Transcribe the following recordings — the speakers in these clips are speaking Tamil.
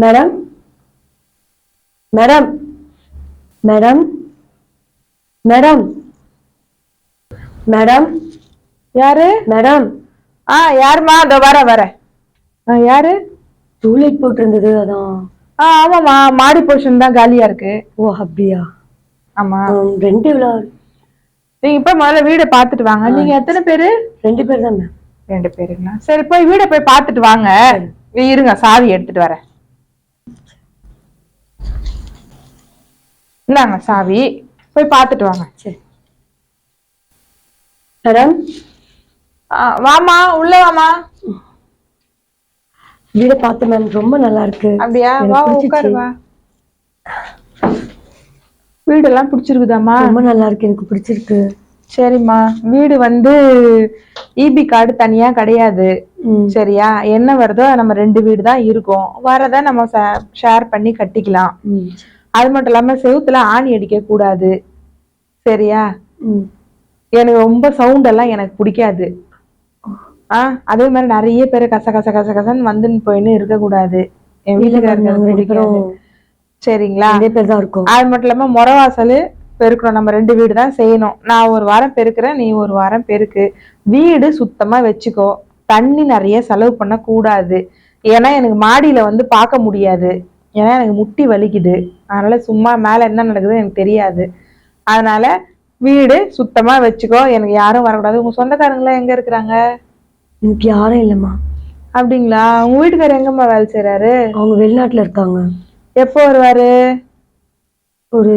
Madam madam madam madam madam யாரு? மேடம் யாருமா? அதோ வர யாரு? டூலைட் போட்டு இருந்தது அதான். ஆமாமா, மாடி போர்ஷன் தான் காலியா இருக்கு. ஓ அப்படியா? ஆமா. ரெண்டு விழா. நீங்க இப்ப முதல்ல வீடை பாத்துட்டு வாங்க. நீங்க எத்தனை பேரு? 2 பேர் தான் மேம். 2 பேருங்களா? சரி, போய் வீடை போய் பாத்துட்டு வாங்க. இருங்க, சாவி எடுத்துட்டு வரேன். இந்தாங்க சாவி, போய் பாத்துட்டு வாங்க. சரி மேடம். வாமா, உள்ள வாமா. வீட பார்த்து மேம், ரொம்ப நல்லா இருக்கு. அப்படியா? வா, உட்காரு வா. வீடெல்லாம் பிடிச்சிருக்குதாமா? ரொம்ப நல்லா இருக்கு, எனக்கு பிடிச்சிருக்கு. சரிம்மா, வீடு வந்து இபி கார்டு தனியா கிடையாது. சரியா? என்ன வருதோ நம்ம 2 வீடு தான் இருக்கும். வரத நம்ம ஷேர் பண்ணி கட்டிக்கலாம். அது மட்டும் இல்லாம செவுத்துல ஆணி அடிக்க கூடாது. சரியா? எனக்கு ரொம்ப சவுண்ட் எல்லாம் எனக்கு பிடிக்காது. அதே மாதிரி நிறைய பேரு கச கச கச கசன்னு வந்துன்னு போயின்னு இருக்க கூடாது. என் வீட்டுக்காரங்க. சரிங்களா? அது மட்டும் இல்லாம முறவாசல் பெருக்கணும். நம்ம 2 வீடு தான் செய்யணும். நான் ஒரு வாரம் பெருக்கிறேன், நீ ஒரு வாரம் பெருக்கு. வீடு சுத்தமா வச்சுக்கோ. தண்ணி நிறைய செலவு பண்ண கூடாது. ஏன்னா எனக்கு மாடியில வந்து பார்க்க முடியாது. ஏன்னா எனக்கு முட்டி வலிக்குது. அதனால சும்மா மேல என்ன நடக்குதுன்னு எனக்கு தெரியாது. அதனால வீடு சுத்தமா வச்சுக்கோ. எனக்கு யாரும் வரக்கூடாது. உங்க சொந்தக்காரங்களா எங்க இருக்கிறாங்க? எனக்கு யாரும் இல்லம்மா. அப்படிங்களா? உங்க வீட்டுக்காரர் எங்கம்மா வேலை செய்யறாரு? அவங்க வெளிநாட்டுல இருக்காங்க. எப்போ வருவாரு? ஒரு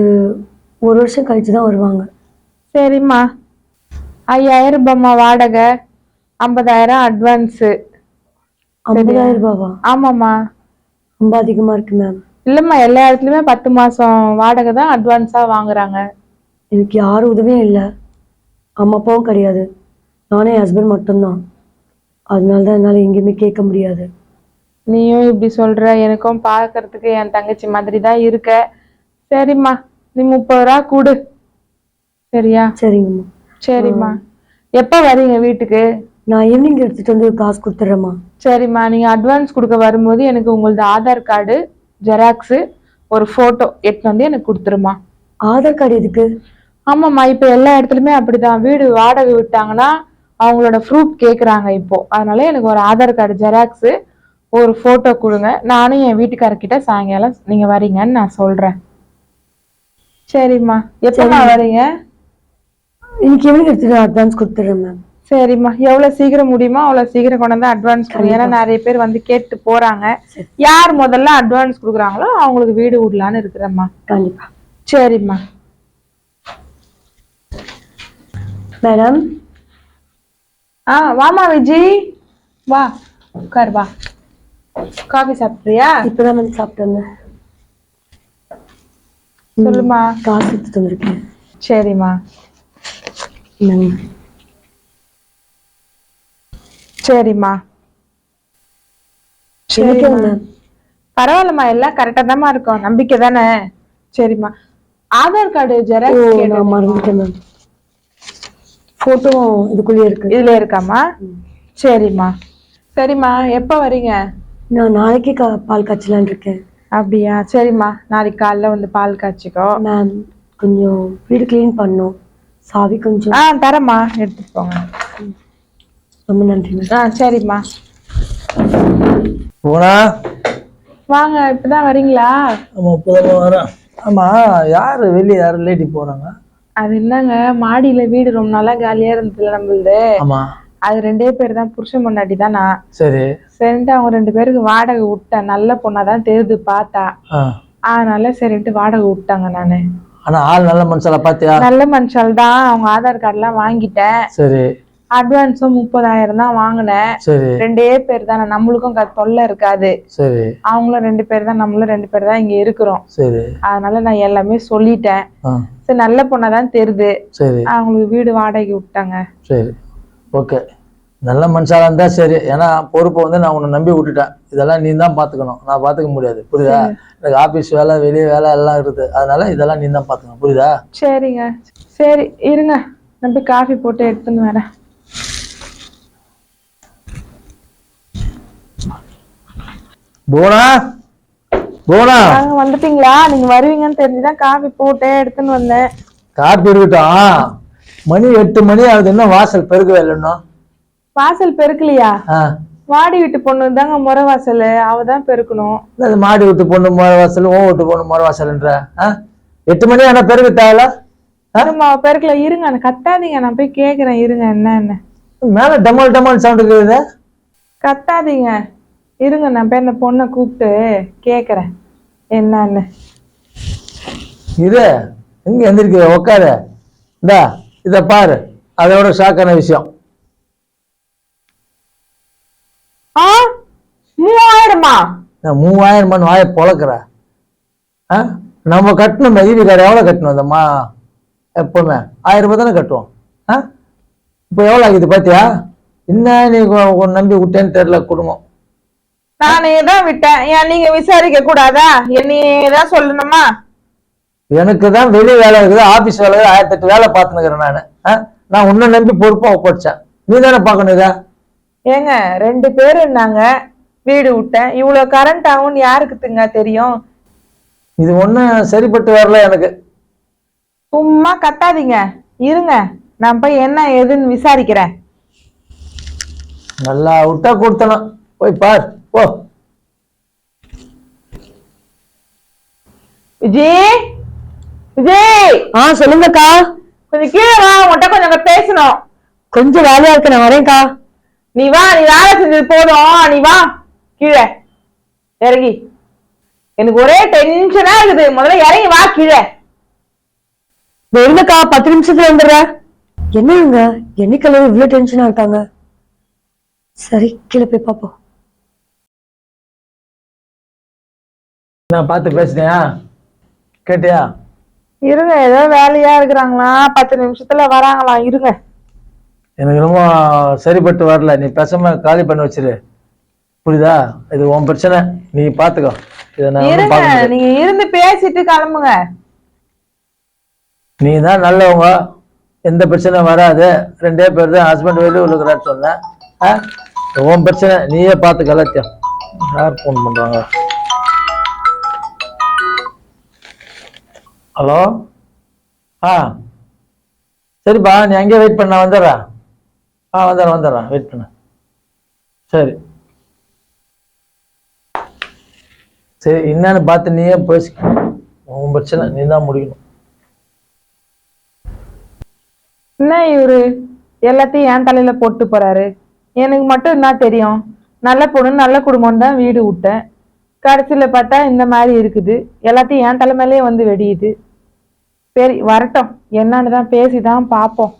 1 வருஷம் கழிச்சுதான் வருவாங்க. சரிம்மா, 5000 ரூபாய்மா வாடகை, 50,000 அட்வான்ஸ். 50,000 ரூபாவா? ஆமாம்மா. ரொம்ப அதிகமா இருக்கு மேம். இல்லம்மா, எல்லா இடத்துலயுமே 10 மாசம் வாடகை தான் அட்வான்ஸா வாங்குறாங்க. எனக்கு யாரும் உதவியும் இல்லை, அம்மா அப்பாவும் கிடையாது, நானே என் ஹஸ்பண்ட் மட்டும்தான். அதனாலதான் என்னால எங்கேயுமே கேட்க முடியாது. நீயும் இப்படி சொல்ற, எனக்கும் பாக்குறதுக்கு என் தங்கச்சி மாதிரி தான் இருக்க. சரிம்மா, நீ 30 ரூபா கூடு. சரியா? சரிங்கம்மா. சரிம்மா, எப்ப வரீங்க வீட்டுக்கு? நான் ஈவினிங் எடுத்துட்டு வந்து காசு கொடுத்துட்றேம்மா. சரிம்மா, நீங்க அட்வான்ஸ் கொடுக்க வரும்போது எனக்கு உங்களது ஆதார் கார்டு ஜெராக்ஸ், ஒரு போட்டோ எடுத்து வந்து எனக்கு கொடுத்துருமா. ஆதார் கார்டு எதுக்கு? ஆமாம்மா, இப்ப எல்லா இடத்துலயுமே அப்படிதான். வீடு வாடகை விட்டாங்கன்னா அவங்களோட ப்ரூஃப் கேக்குறாங்க இப்போ. அதனால எனக்கு ஒரு ஆதார் கார்டு ஜெராக்ஸ், ஒரு போட்டோ கொடுங்க. நானும் என் வீட்டுக்காரர்கிட்ட சாயங்காலம் நீங்க வரீங்கன்னு நான் சொல்றேன். சரிம்மா, எப்பமா வரீங்க? இன்னைக்கு ஈவினிங் எடுத்துட்டு அட்வான்ஸ் கொடுத்துட்றேன் மேம். சரிம்மா, எவ்வளவு சீக்கிரம் முடியுமோ அவ்வளவு சீக்கிரம் கொண்டு வந்து அட்வான்ஸ் கொடுங்க. ஏன்னா நிறைய பேர் வந்து கேட்டு போறாங்க. யார் முதல்ல அட்வான்ஸ் கொடுக்குறாங்களோ அவங்களுக்கு வீடு விடலான்னு இருக்கிறேம்மா. கண்டிப்பா. சரிம்மா. மேடம். வாமா விஜி, வா உட்கார், வா. காஃபி சாப்பிட்றியா? இப்பதான் வந்து சாப்பிட்டு வந்தேன். சொல்லுமா. காசு எடுத்துட்டு வந்திருக்கேன். சரிம்மா. சரிம்மா. பரவாயில்லம்மா, எல்லாம் கரெக்டா தான்மா இருக்கும். நம்பிக்கை தானே? சரிம்மா, ஆதார் கார்டு ஜெராக்ஸ் மறந்துட்டேன் மேம். போட்டோ இதுக்குள்ளே இருக்கு. இதுல இருக்காமா? சரிம்மா. சரிம்மா, எப்ப வரீங்க? நான் நாளைக்கு பால் காய்ச்சலான் இருக்கேன். அப்படியா? சரிம்மா, நாளைக்கு காலைல வந்து பால் காய்ச்சிக்கோ. மேம், கொஞ்சம் வீடு கிளீன் பண்ணும், சாவி கொஞ்சம். தரமா, எடுத்துட்டு போங்க. ரொம்ப நன்றி மேம். சரிம்மா. போனா வாங்க, இப்பதான் வரீங்களா? ஆமா, இப்பதான் வரேன். ஆமா, யாரு வெளியே, யாரு லேடி போறாங்க? அது என்னங்க, மாடியில வீடு ரொம்ப நாளா காலியா இருந்ததுல நம்மளுது. ஆமா, அது 2 பேர் தான், புருஷன் பொண்டாட்டி தான். நான் சரி சரின்ட்டு அவங்க 2 பேருக்கு வாடகை விட்டேன். நல்ல பொண்ணாதான் தெரியுது பார்த்தா. அதனால சரின்ட்டு வாடகை விட்டாங்க. நானு ஆனா ஆள் நல்ல மனுஷால பாத்தியா? நல்ல மனுஷால் தான். அவங்க ஆதார் கார்டு எல்லாம் வாங்கிட்டேன். சரி. அட்வான்ஸும் 30,000 தான் வாங்கினேன். சரி. 2 பேர் தானே, நம்மளுக்கும் தொல்லை இருக்காது. சரி. அவங்களும் 2 பேர் தான், நம்மளும் 2 பேர் தான் இங்க இருக்கிறோம். சரி. அதனால நான் எல்லாமே சொல்லிட்டேன். சரி, நல்ல பொண்ணாதான் தெரியுது. சரி. அவங்களுக்கு வீடு வாடகை விட்டாங்க. சரி, ஓகே. நல்ல மனுஷாலா இருந்தா சரி. ஏன்னா பொறுப்பை வந்து நான் உன்னை நம்பி விட்டுட்டேன். இதெல்லாம் நீ தான் பாத்துக்கணும், நான் பாத்துக்க முடியாது. புரியுதா? எனக்கு ஆபீஸ் வேலை, வெளியே வேலை எல்லாம் இருக்குது. அதனால இதெல்லாம் நீ தான் பாத்துக்கணும். புரியுதா? சரிங்க. சரி இருங்க, நான் போய் காஃபி போட்டு எடுத்துன்னு வரேன். போனா போனா நாங்க வந்துட்டீங்களா? நீங்க வருவீங்கன்னு தெரிஞ்சுதான் காபி போட்டேன் எடுத்துன்னு வந்தேன். காப்பி இருக்கட்டும். மணி 8 மணி ஆகுது, இன்னும் வாசல் பெருக்கவே இல்லை இன்னும். வாசல் பெருக்கலையா? ஆ, மாடி வீட்டு பொண்ணு தாங்க முறை வாசல், அவதான் பெருக்கணும். அது மாடி விட்டு பொண்ணு முறை வாசல், ஓ விட்டு பொண்ணு முறை வாசல்ன்ற. 8 மணி ஆனா பெருக்க தேவையில்ல. திரும்ப பெருக்கல, இருங்க அந்த கத்தாதீங்க, நான் போய் கேக்குறேன் இருங்க. என்ன மேல டமால் டமால் சவுண்ட் இருக்குது. கத்தாதீங்க, இருங்க நான் போய் அந்த பொண்ணை கூப்பிட்டு கேக்குறேன் என்னன்னு. இது எங்க எந்திரிக்க உக்காரு. இந்தா இத பாரு, அதோட ஷாக்கான விஷயம். 3000-மா? நான் 3000 வாயை பொழக்கிற. நம்ம கட்டணும் ஈவி கார்டு எவ்வளவு கட்டணும்? அந்தம்மா எப்பவுமே 1000 ரூபாய் தானே கட்டுவோம். இப்போ எவ்வளவு ஆகுது பாத்தியா? என்ன நீ நம்பி விட்டேன்னு தெரியல குடும்பம். நானே தான் விட்டேன், ஏன் நீங்க விசாரிக்க கூடாதா? என்னையதான் சொல்லணுமா? எனக்கு தான் வெளி வேலை இருக்குது, ஆபீஸ் வேலை இருக்குது, 1008 வேலை பார்த்துனுக்கிறேன் நானு. நான் உன்னை நம்பி பொறுப்பா ஒப்படைச்சேன், நீ தானே பார்க்கணும் இத. ஏங்க 2 பேரு இருந்தாங்க, வீடு விட்டேன், இவ்வளவு கரண்ட் ஆகும்னு யாருக்குங்க தெரியும்? இது ஒண்ணும் சரிப்பட்டு வரல எனக்கு. சும்மா கத்தாதீங்க, இருங்க நான் போய் என்ன ஏதுன்னு விசாரிக்கிறேன். நல்லா விட்டா கொடுத்தனும், போய் பார் போ. விஜய், விஜய். சொல்லுங்கக்கா. கொஞ்சம் கீழே வா, உன்கிட்ட கொஞ்சம் பேசணும். கொஞ்சம் வேலையா இருக்கு, நான் வரேன்க்கா. நீ வா, நீ வேலை செஞ்சது போதும், நீ வா கீழே இறங்கி. எனக்கு ஒரே டென்ஷனா இருக்குது, முதல்ல இறங்கி வா கீழே. இருங்கக்கா, 10 நிமிஷத்துல வந்துடுறேன். என்னங்க என்னைக்கெல்லாம் இவ்வளவு டென்ஷனா இருக்காங்க? சரி, கீழே போய் பாப்போம். நான் பார்த்து பேசுனியா? கேட்டியா? இருங்க, ஏதோ வேலையா இருக்கிறாங்களா, 10 நிமிஷத்துல வராங்களா, இருங்க. எனக்கு ரொம்ப சரிப்பட்டு வரல, நீ பேசாம காலி பண்ணி வச்சிரு, புரியுதா? இது உன் பிரச்சனை, நீ பாத்துக்கோ. இதை நான் இருங்க, நீங்க இருந்து பேசிட்டு கிளம்புங்க. நீ தான் நல்லவங்க, எந்த பிரச்சனை வராது. 2 பேர் தான், ஹஸ்பண்ட் வெளியே இருக்கிறான்னு சொன்னேன். உன் பிரச்சனை நீயே பார்த்து கலாத்தியா. யார் ஃபோன் பண்றாங்க? ஹலோ. சரிப்பா, நீ அங்கேயே வெயிட் பண்ண, வந்துடுறேன். வந்துடுறேன், வெயிட் பண்ண. சரி சரி, என்னன்னு பார்த்து நீயே பேசி, உன் பிரச்சனை நீ தான் முடிக்கணும். என்ன இவரு எல்லாத்தையும் என் தலையில போட்டு போறாரு? எனக்கு மட்டும் என்ன தெரியும்? நல்ல பொண்ணு நல்ல குடும்பம் தான் வீடு விட்டேன், கடைசியில பார்த்தா இந்த மாதிரி இருக்குது. எல்லாத்தையும் என் தலைமையிலேயே வந்து வெடியுது. சரி வரட்டும், என்னன்னு தான் பேசிதான் பார்ப்போம்.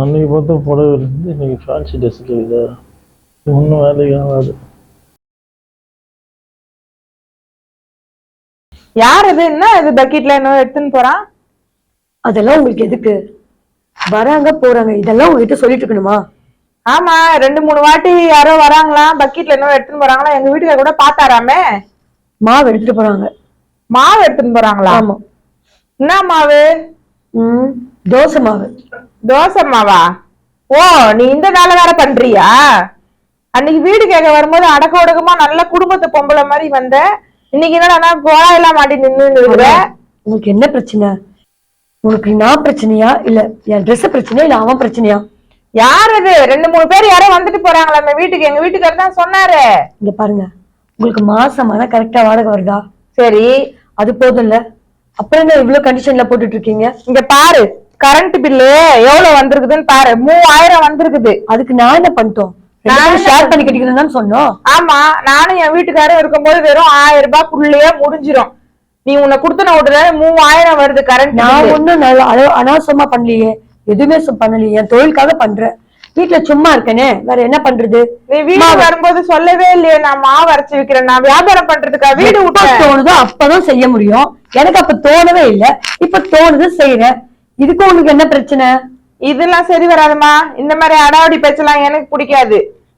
அன்னைக்கு பார்த்த புடவை இருந்து இன்னைக்கு ஃபேன்சி ட்ரெஸ் இருக்குதா? ஒன்றும் வேலைக்கு ஆகாது. யார் இது? என்ன இது பக்கெட்ல என்ன எடுத்துன்னு போறான்? அதெல்லாம் உங்களுக்கு எதுக்கு? வராங்க போறாங்க, இதெல்லாம் உங்ககிட்ட சொல்லிட்டு இருக்கணுமா? ஆமா, 2-3 வாட்டி யாரோ வராங்களா, பக்கெட்ல என்ன எடுத்துன்னு போறாங்களா, எங்க வீட்டுல கூட பாத்தாராமே. மாவு எடுத்துட்டு போறாங்க. மாவு எடுத்துன்னு போறாங்களா? ஆமா. என்ன மாவு? தோசை மாவு. தோசை மாவா? ஓ, நீ இந்த வேலை வேற பண்றியா? அன்னைக்கு வீடு கேட்க வரும்போது அடக்க ஒடுக்கமா நல்ல குடும்பத்து பொம்பளை மாதிரி வந்த, இன்னைக்கு என்னடா கோலா எல்லாம் மாட்டி நின்று இருக்கிற. உங்களுக்கு என்ன பிரச்சனை? உனக்கு நான் பிரச்சனையா, இல்ல என் ட்ரெஸ் பிரச்சனையா, இல்ல அவன் பிரச்சனையா? யார் அது? 2-3 பேர் யாரோ வந்துட்டு போறாங்களா நம்ம வீட்டுக்கு, எங்க வீட்டுக்காரர் தான் சொன்னாரு. இங்க பாருங்க, உங்களுக்கு மாசமான கரெக்டா வாடகை வருதா? சரி, அது போதும் இல்ல, அப்புறம் என்ன இவ்வளவு கண்டிஷன்ல போட்டுட்டு இருக்கீங்க? இங்க பாரு, கரண்ட் பில்லு எவ்வளவு வந்திருக்குதுன்னு பாரு, 3000 வந்திருக்குது. அதுக்கு நான் என்ன பண்ணிட்டோம்? ஷேர் பண்ணி கட்டிக்கணும்னு சொன்னோம். ஆமா, நானும் என் வீட்டுக்காரரும் இருக்கும்போது வெறும் 1000 ரூபாய்க்குள்ளேயே முடிஞ்சிடும். நீ உன்னை கொடுத்தன விடுற 3000 வருது கரண்ட். நான் ஒண்ணும் நல்ல அனாவசியமா பண்ணலையே, எதுவுமே பண்ணலையே, என் தொழிலுக்காக பண்றேன். வீட்டுல சும்மா இருக்கனே, வேற என்ன பண்றது? நீ வீடு வரும்போது சொல்லவே இல்லையே, நான் மாவு அரைச்சு வைக்கிறேன், நான் வியாபாரம் பண்றதுக்கா வீடு விட்டு தோணுதோ அப்பதான் செய்ய முடியும். எனக்கு அப்ப தோணவே இல்லை, இப்ப தோணுது செய்யறேன். இதுக்கு உனக்கு என்ன பிரச்சனை? இதெல்லாம் சரி வராதுமா, இந்த மாதிரி அடாவடி பேச்செல்லாம் எனக்கு பிடிக்காது.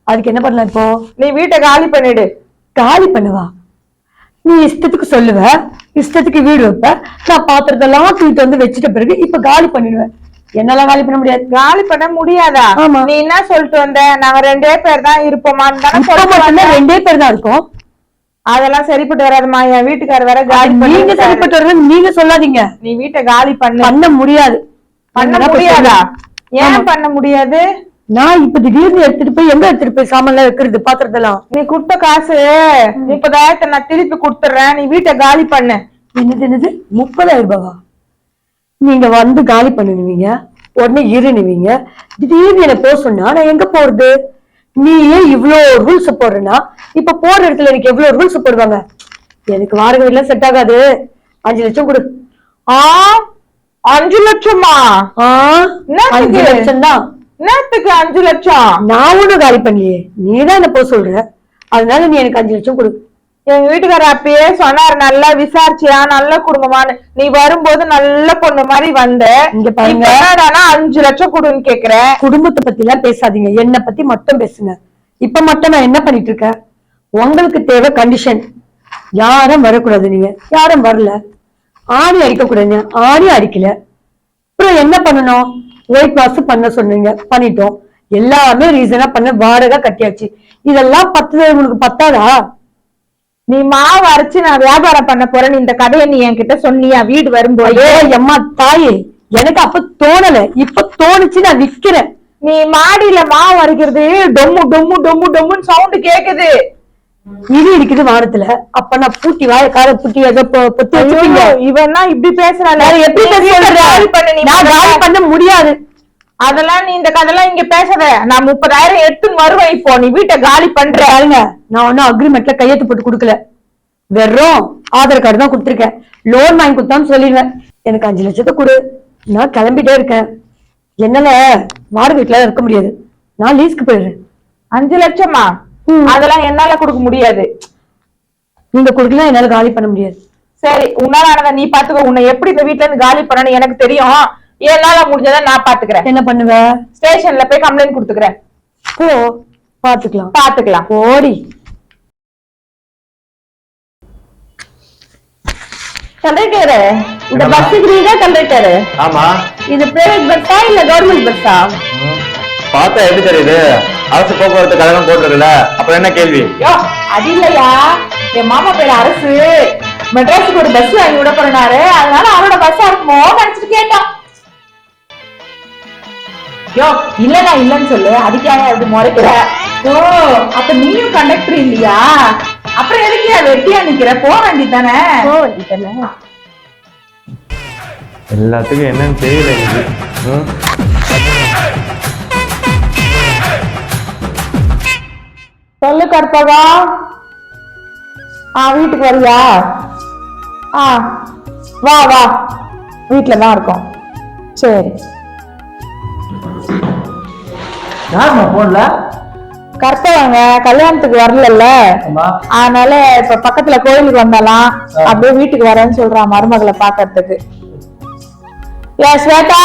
அதுக்கு என்ன பண்ணலாம் இப்போ? நீ வீட்டை காலி பண்ணிடு. காலி பண்ணுவா? நீ இஷ்டத்துக்கு சொல்லுவ, இஷ்டத்துக்கு வீடு வைப்ப, நான் பாத்திரத்தெல்லாம் தூக்கிட்டு வந்து வச்சுட்ட பிறகு இப்ப காலி பண்ணிடுவேன். என்னெல்லாம் காலி பண்ண முடியாது. காலி பண்ண முடியாதா? ஆமா. நீ என்ன சொல்லிட்டு வந்த? நாங்க 2 பேர் தான் இருப்போமான்னு தானே இப்ப சொல்லிட்டு மட்டும்தான் வந்த. 2 பேர் தான் இருக்கோம். அதெல்லாம் சரிப்பட்டு வராதுமா. என் வீட்டுக்காரர் வேற காலி நீங்க பண்ணி சரிப்பட்டு வரணும் நீங்க சொல்லாதீங்க. நீ வீட்டை காலி பண்ண முடியாது. பண்ண முடியாதா? ஏன் பண்ண முடியாது? நான் இப்ப திடீர்னு எடுத்துட்டு போய் எங்க எடுத்துட்டு போய் சாமான்லாம் வைக்கிறது பாத்திரத்தெல்லாம்? நீ கொடுத்த காசு 30,000 நான் திருப்பி கொடுத்துறேன். நீ வீட்டை காலி பண்ணு. என்னது 30,000 ரூபாவா? நீங்க வந்து காலி பண்ணுவீங்க, உடனே இருனுவீங்க. திடீர்னு என்ன போக சொன்னா நான் எங்க போறது? நீ ஏன் இவ்வளோ ரூல்ஸ் போடுறேன்னா இப்ப போற இடத்துல எனக்கு எவ்வளவு ரூல்ஸ் போடுவாங்க? எனக்கு வாடகை வீட்டுல செட் ஆகாது. 5 லட்சம் கொடு. 5 லட்சமா? 5 லட்சம் தான். என்னத்துக்கு 5 லட்சம்? நான் ஒண்ணும் காலி பண்ணலையே, நீதான் என்ன போக சொல்ற. அதனால நீ எனக்கு 5 லட்சம் கொடு. எங்க வீட்டுக்காரர் அப்பயே சொன்னாரு, நல்லா விசாரிச்சியா, நல்ல குடும்பமானு. நீ வரும்போது நல்ல பொண்ணு மாதிரி வந்த. இங்க பாருங்க, 5 லட்சம் கொடுன்னு கேக்குற. குடும்பத்தை பத்தி எல்லாம் பேசாதீங்க, என்னை பத்தி மட்டும் பேசுங்க. இப்ப மட்டும் நான் என்ன பண்ணிட்டு இருக்கேன்? உங்களுக்கு தேவை கண்டிஷன், யாரும் வரக்கூடாது. நீங்க யாரும் வரல, ஆணி அடிக்க கூடாதுங்க, ஆணி அடிக்கல. அப்புறம் என்ன பண்ணணும்? ஒயிட் வாஷ் பண்ண சொன்னீங்க, பண்ணிட்டோம். எல்லாமே ரீசனா பண்ண, வாடகை கட்டியாச்சு. இதெல்லாம் 10 உனக்கு பத்தாதா? நீ மாவு அரைச்சு நான் வியாபாரம் பண்ண போறேன்னு இந்த கதையை நீ என்கிட்ட சொன்னியா வீடு வரும்போது? அம்மா தாயே, எனக்கு அப்ப தோணல, இப்ப தோணுச்சு, நான் விக்கிறேன். நீ மாடியில மாவு அரைக்கிறது டொம்மு டொம்மு டொம்மு டொம்முன்னு சவுண்ட் கேக்குது. இது இருக்குது வாரத்துல. அப்ப நான் பூட்டி வாய கால பூட்டி பொத்தி வச்சுப்பீங்க. இவன்னா இப்படி பேசுறாங்க. எப்படி நான் காலி பண்ண முடியாது. அதெல்லாம் நீ இந்த கதெல்லாம் இங்க பேசாத. நான் 30,000 எடுத்துன்னு வருவேன். இப்போ நீ வீட்டை காலி பண்ற. பாருங்க, நான் ஒன்னும் அக்ரிமெண்ட்ல கையெழுத்து போட்டு கொடுக்கல, வெறும் ஆதார் கார்டு தான் கொடுத்துருக்கேன். லோன் வாங்கி கொடுத்தான்னு சொல்லிடுவேன். எனக்கு 5 லட்சத்தை கொடு, நான் கிளம்பிட்டே இருக்கேன். என்னால வாடகை வீட்டுல இருக்க முடியாது, நான் லீஸ்க்கு போயிடுறேன். 5 லட்சமா? அதெல்லாம் என்னால கொடுக்க முடியாது. நீங்க கொடுக்கலாம், என்னால காலி பண்ண முடியாது. சரி, உன்னால ஆனதை நீ பாத்துக்கோ. உன்னை எப்படி இந்த வீட்டுல இருந்து காலி பண்ணணும் எனக்கு தெரியும். என்னால முடிஞ்சதை நான் பாத்துக்கிறேன். என்ன பண்ணுவ? ஸ்டேஷன்ல போய் கம்ப்ளைண்ட் கொடுத்துக்கிறேன். போ, பாத்துக்கலாம் பாத்துக்கலாம். ஓடி. கண்டக்டரு, இந்த பஸ்ஸுக்கு நீங்க கண்டக்டரு? ஆமா. இது பிரைவேட் பஸ்ஸா இல்ல கவர்மெண்ட் பஸ்ஸா? பார்த்தா எப்படி தெரியுது? அரசு போக்குவரத்து கழகம் போட்டுருக்குல்ல, அப்புறம் என்ன கேள்வி? அது இல்லையா, என் மாமா பேர் அரசு, மெட்ராஸுக்கு ஒரு பஸ் வாங்கி விட போறாரு. அதனால அவரோட பஸ்ஸா இருக்குமோ நினைச்சிட்டு கேட்டோம். இல்லனா இல்லன்னு சொல்லு, அதுக்காக எப்படி முறைக்கிற? ஓ, அப்ப நீயும் கண்டக்டர் இல்லையா? அப்புறம் எதுக்கியா வெட்டியா நிக்கிற? போக வேண்டியதானே. எல்லாத்துக்கும் என்னன்னு தெரியல. சொல்லு கற்பகா. வீட்டுக்கு வரியா? வா வா, வீட்டுல தான் இருக்கோம். சரி. யாருமா போன்ல? கற்பகங்க கல்யாணத்துக்கு வரல, அதனால இப்ப பக்கத்துல கோயிலுக்கு வந்தாலாம். அப்படியே வீட்டுக்கு வரேன்னு சொல்றான் மருமகளை பாக்கிறதுக்கு. ஏ ஸ்வேதா.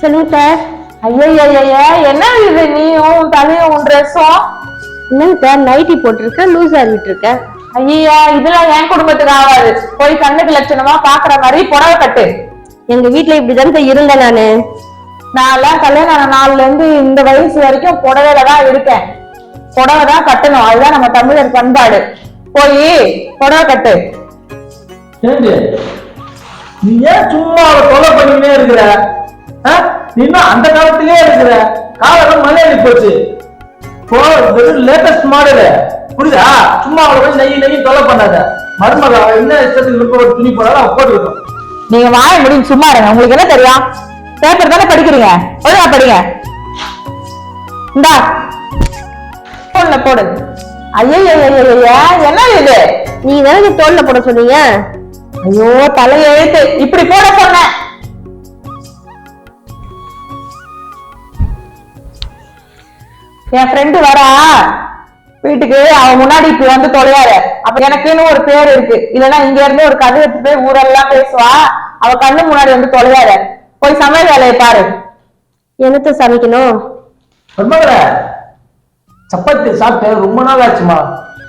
சொல்லுங்க சார். ஐயா, என்ன இது நீயும் தலையும் உன் ட்ரெஸ்ஸும்? என்னங்க சார், நைட்டி போட்டிருக்கேன், லூஸ் ஆகிட்டு இருக்கேன். ஐயா, இதெல்லாம் என் குடும்பத்துக்கு ஆகாது. போய் கண்ணுக்கு லட்சணமா பாக்குற மாதிரி புடவை கட்டு. எங்க வீட்டுல இப்படிதான் இருந்தேன் நான் கல்யாணம் ஆன நாள்ல இருந்து இந்த வயசு வரைக்கும் புடவையில தான் இருக்கேன். புடவை தான் கட்டணும், அதுதான் நம்ம தமிழர் பண்பாடு. போய் புடவை கட்டு. நீ ஏன் சும்மா தொலை பண்ணிக்கிட்டே இருக்கிற? நீ அந்த காலத்திலே இருக்கிற. காலம் மலையாளி போச்சு. லேட்டஸ்ட் மாடல், புரியுதா? சும்மா அவளை போய் நெய் தொலை பண்ணாத. மருமக என்ன இஷ்டத்துக்கு ஒரு துணி போடாத, அவ போட்டுருக்கோம். நீங்க வாய முடியும் சும்மா இருங்க. உங்களுக்கு என்ன தெரியும்? பேப்பர் தானே படிக்கிறீங்க, ஒழுங்கா படிங்க. இந்தா தோல்ல போடு. ஐயா, என்ன இது? நீ தானே தோல்ல போட சொன்னீங்க. ஐயோ, தலையெழுத்து. இப்படி போட சொன்ன. என் ஃப்ரெண்டு வரா வீட்டுக்கு, அவன் முன்னாடி இப்படி வந்து தொலையாரு. அப்ப எனக்குன்னு ஒரு பேர் இருக்கு. இல்லன்னா இங்க இருந்து ஒரு கதை எடுத்து போய் ஊரெல்லாம் பேசுவா. அவ கண்ணு முன்னாடி வந்து தொலையாரு. போய் சமையல் வேலையை பாரு. என்னத்த சமைக்கணும்? சப்பாத்தி சாப்பிட்டு ரொம்ப நாள் ஆச்சுமா.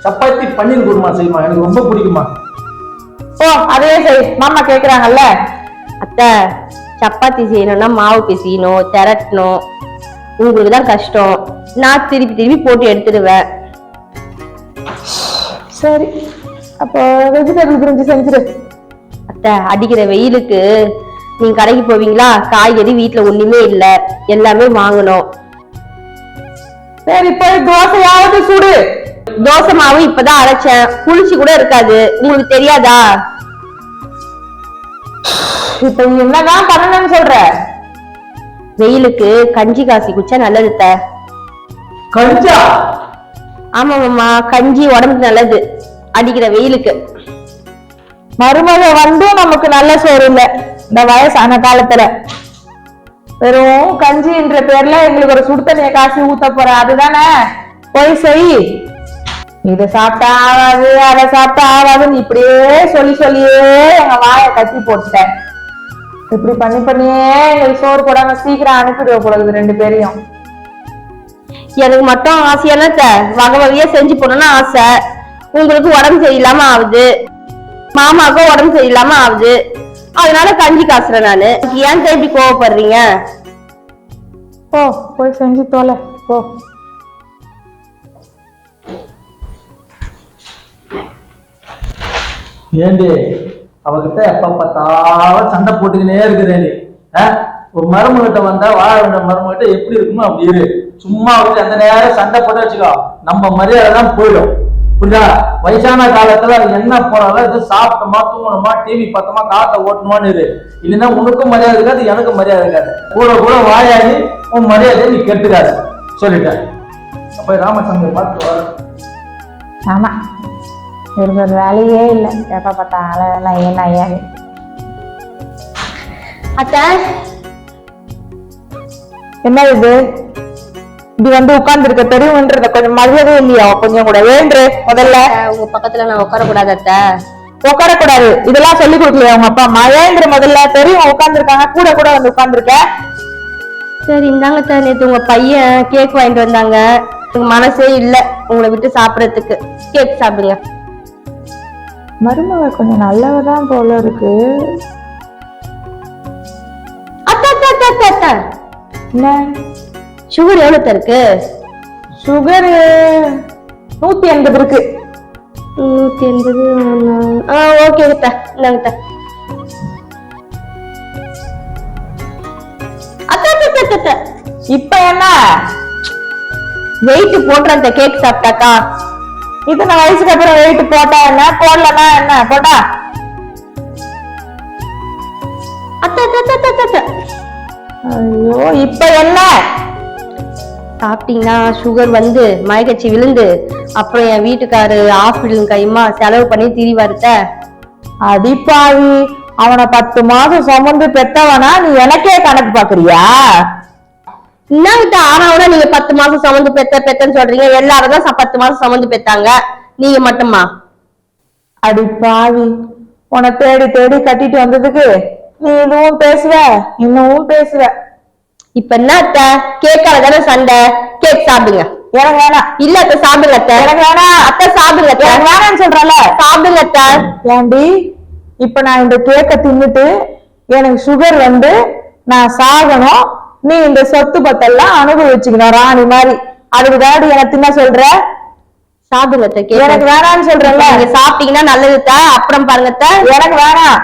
சப்பாத்தி பன்னீர் குருமா செய்யுமா, எனக்கு ரொம்ப பிடிக்குமா. ஓ அதையே செய், மாமா கேக்குறாங்கல்ல. அத்தை, சப்பாத்தி செய்யணும்னா மாவு பிசையணும், திரட்டணும், உங்களுக்கு தான் கஷ்டம். நான் திருப்பி திருப்பி போட்டு எடுத்துடுவேன். சரி, அப்போ வெஜிடபிள் பிரிஞ்சு செஞ்சிரு. அத்தை, அடிக்கிற வெயிலுக்கு நீங்க கடைக்கு போவீங்களா? காய்கறி வீட்டுல ஒண்ணுமே இல்ல, எல்லாமே வாங்கணும். சரி, போய் தோசையாவது சுடு. தோசை மாவு இப்பதான் அரைச்சேன், புளிச்சு கூட இருக்காது, உங்களுக்கு தெரியாதா? இப்ப என்னதான் பண்ணணும்னு சொல்ற? வெயிலுக்கு கஞ்சி காசி குடிச்சா நல்லது அத்தை. கஞ்சா? ஆமா மாமா, கஞ்சி உடம்புக்கு நல்லது அடிக்கிற வெயிலுக்கு. மருமக வந்து நமக்கு நல்ல சோறு இல்ல இந்த வயசான காலத்துல. வெறும் கஞ்சின்ற பேர்ல எங்களுக்கு ஒரு சுடு தண்ணிய காசு ஊத்த போற, அதுதானே? போய் செய். இத சாப்பிட்டா ஆகாது, அதை சாப்பிட்டா ஆகாதுன்னு இப்படியே சொல்லியே எங்க வாயை கட்டி போட்டுட்டேன். இப்படி பண்ணியே எங்களுக்கு சோறு போடாம சீக்கிரம் அனுப்பிடுவ போடுறது ரெண்டு பேரையும். எனக்கு மட்டும் ஆசையான வகை வகையா செஞ்சு போடணும்னு ஆசை. உங்களுக்கு உடம்பு சரியில்லாம ஆகுது, மாமாவுக்கும் உடம்பு சரியில்லாம ஆகுது, அதனால கஞ்சி காசுறேன் நானு. ஏன் இப்படி கோவப்படுறீங்க? போ, போய் செஞ்சு தோலை போ. ஏண்டி அவகிட்ட எப்ப பார்த்தாலும் சண்டை போட்டுக்கினே இருக்கிறே நீ? ஒரு மருமகிட்ட வந்தா வாழ வேண்டிய மருமகிட்ட எப்படி இருக்குமோ அப்படி இரு. சும்மா வந்து அந்த நேரம் சண்டை போட்டு வச்சுக்கோ, நம்ம மரியாதை தான் போயிடும். புரியுதா? வயசான காலத்துல என்ன போனாலும் இது சாப்பிட்டோமா, தூங்கணுமா, டிவி பார்த்தோமா, காத்த ஓட்டணுமான்னு இரு. இல்லைன்னா உனக்கும் மரியாதை இருக்காது, எனக்கும் மரியாதை இருக்காது. கூட வாயாடி உன் மரியாதையை நீ கெட்டுக்காது சொல்லிட்டேன். அப்ப ராமசாமி பார்த்து வர. ஆமா, ஒரு வேலையே இல்லை, எப்ப பார்த்தாலும் என்ன ஐயா. அத்தை, என்ன இது இப்படி வந்து உட்கார்ந்து இருக்க? தெரியும்ன்றத கொஞ்சம் மரியாதை இல்லையா? கொஞ்சம் கூட வேண்டு. முதல்ல உங்க பக்கத்துல நான் உட்காரக்கூடாது அத்தை. உட்காரக்கூடாது, இதெல்லாம் சொல்லி கொடுக்கலையா உங்க அப்பா? மழேந்திர முதல்ல தெரியும் உட்கார்ந்து இருக்காங்க, கூட வந்து உட்கார்ந்து இருக்க. சரி இந்தாங்க அத்தை, நேத்து உங்க பையன் கேக் வாங்கிட்டு வந்தாங்க, எனக்கு மனசே இல்ல உங்களை விட்டு சாப்பிடறதுக்கு. கேக் சாப்பிடுங்க. மருமக கொஞ்சம் நல்லவதான் போல இருக்கு. அத்தை அத்தை அத்தை அத்தை அத்தை, என்ன சுகர் எவ்வளவு இருக்கு? சுகர் 180 இருக்கு. 180. ஓகே அத்தை, இந்தாங்க அத்தை. அத்தை அத்தை அத்தை அத்தை, இப்ப என்ன வெயிட் போடுற அந்த கேக் சாப்பிட்டாக்கா? இத்தனை வயசுக்கு அப்புறம் வெயிட் போட்டா என்ன, போடலன்னா என்ன? போட்டா அத்தை அத்தை அத்தை அத்தை அத்தை. ஐயோ, இப்ப என்ன சாப்பிட்டீங்கன்னா சுகர் வந்து மயக்கச்சி விழுந்து அப்புறம் என் வீட்டுக்காரு ஹாஸ்பிட்டல் கைமா செலவு பண்ணி திரிவாருத்த. அடிப்பாவி, அவனை 10 மாசம் சுமந்து பெத்தவனா நீ எனக்கே கணக்கு பாக்குறியா? என்னகிட்ட ஆனாவோட நீங்க 10 மாசம் சுமந்து பெத்தன்னு சொல்றீங்க. எல்லாரும் தான் 10 மாசம் சுமந்து பெத்தாங்க, நீங்க மட்டுமா? அடிப்பாவி, உன்னை தேடி கட்டிட்டு வந்ததுக்கு நீ இதுவும் பேசுவ இன்னும் பேசுவ. இப்ப என்ன அத்தை, கேக்கால தானே சண்டை? கேக் சாப்பிடுங்க. எனக்கு வேணாம். இல்ல அத்தை, சாப்பிடுங்க அத்தை. எனக்கு வேணாம். அத்தை சாப்பிடுங்க அத்தை. எனக்கு வேணாம்னு சொல்றல, சாப்பிடுங்க அத்தை. ஏண்டி இப்ப நான் இந்த கேக்க தின்னுட்டு எனக்கு சுகர் வந்து நான் சாகணும், நீ இந்த சொத்து பத்தெல்லாம் அனுபவிச்சுக்கணும் ராணி மாதிரி. அதுக்கு தாடி எனக்கு தின்ன சொல்ற? சாப்பிடுங்க அத்தை. எனக்கு வேணாம்னு சொல்றல. நீங்க சாப்பிட்டீங்கன்னா நல்லது அத்தை, அப்புறம் பாருங்க அத்தை. எனக்கு வேணாம்.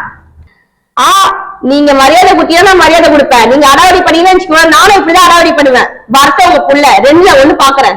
நீங்க மரியாதை குட்டியா நான் மரியாதை கொடுப்பேன். நீங்க அடாவடி பண்ணீங்கன்னு வச்சுக்கோங்க, நானும் இப்படிதான் அடாவடி பண்ணுவேன். வரட்ட உங்க புள்ள 2ல 1 பாக்குறேன்.